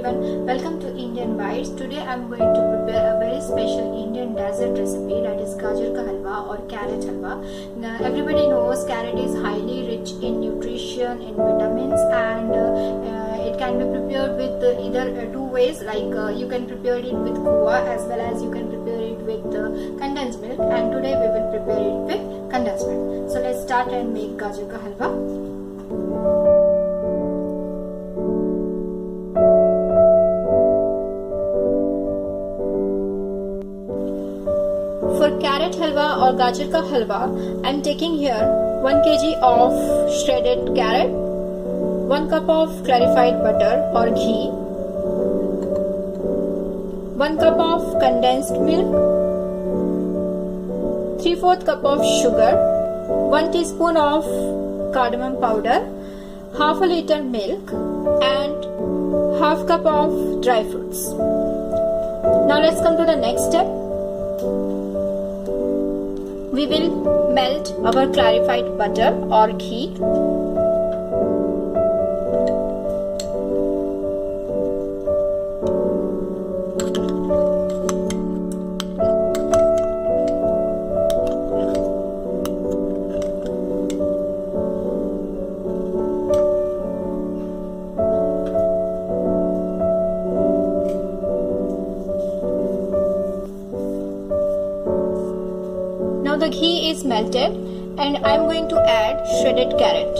everyone, welcome to Indian Bites. Today I am going to prepare a very special Indian dessert recipe, that is gajar ka halwa or carrot halwa. Now, everybody knows carrot is highly rich in nutrition, in vitamins, and it can be prepared with either two ways, like you can prepare it with khoa as well as you can prepare it with condensed milk, and today we will prepare it with condensed milk. So let's start and make gajar ka halwa. For carrot halwa or gajar ka halwa, I am taking here 1 kg of shredded carrot, 1 cup of clarified butter or ghee, 1 cup of condensed milk, 3/4 cup of sugar, 1 teaspoon of cardamom powder, half a liter milk, and half cup of dry fruits. Now let's come to the next step. We will melt our clarified butter or ghee. Now the ghee is melted and I am going to add shredded carrot.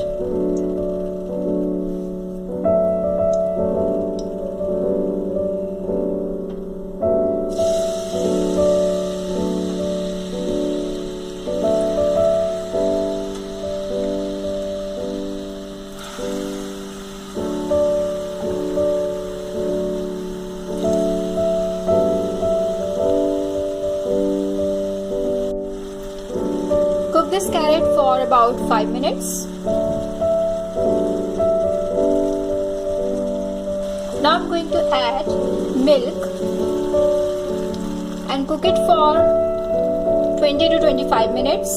Cook this carrot for about 5 minutes. Now I'm going to add milk and cook it for 20 to 25 minutes.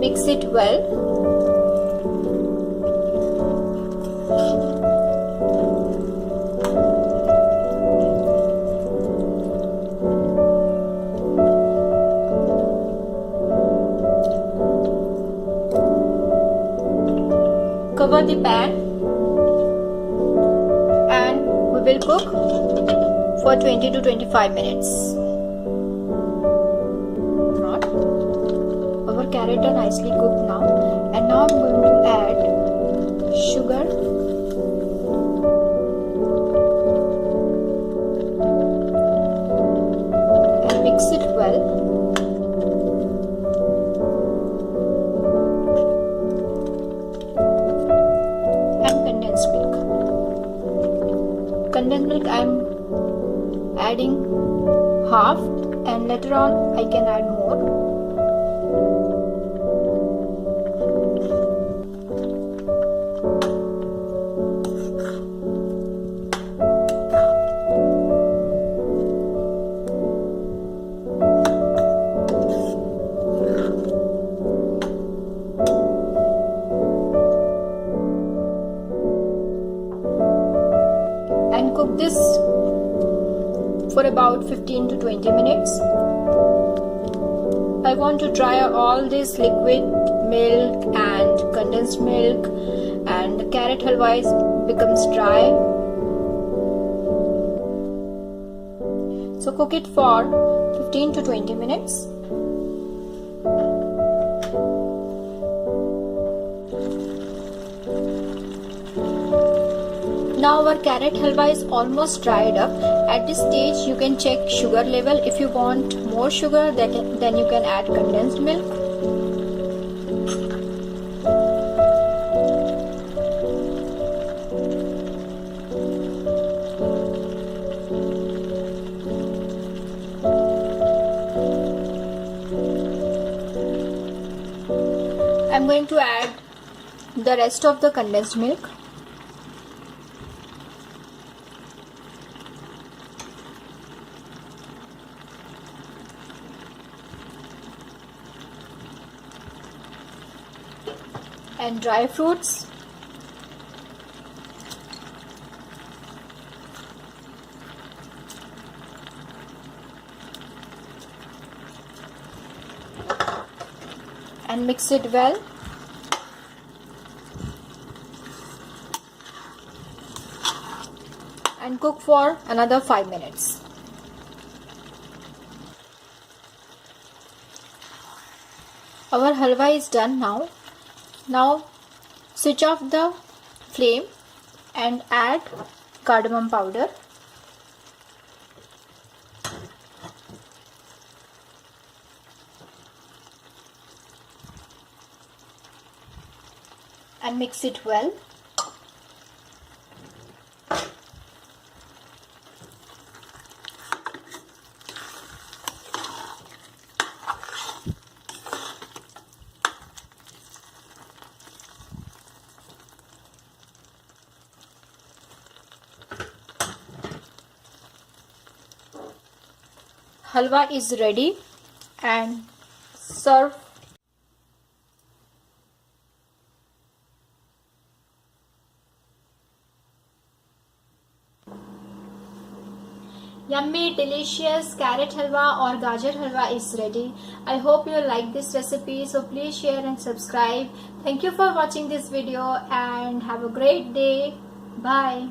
Mix it well. Cover the pan and we will cook for 20 to 25 minutes. Our carrots are nicely cooked now, and now I'm going to add sugar, and mix it well. Condensed milk I am adding half, and later on I can add more. And cook this for about 15 to 20 minutes. I want to dry all this liquid milk and condensed milk, and the carrot halwa becomes dry. So cook it for 15 to 20 minutes. Now our carrot halwa is almost dried up. At this stage you can check sugar level. If you want more sugar, then you can add condensed milk. I'm going to add the rest of the condensed milk. and dry fruits. And mix it well. And cook for another 5 minutes. Our halwa is done now. Now switch off the flame and add cardamom powder. And mix it well. Halwa is ready and serve. Yummy, delicious carrot halwa or gajar halwa is ready. I hope you like this recipe, so please share and subscribe. Thank you for watching this video and have a great day. Bye.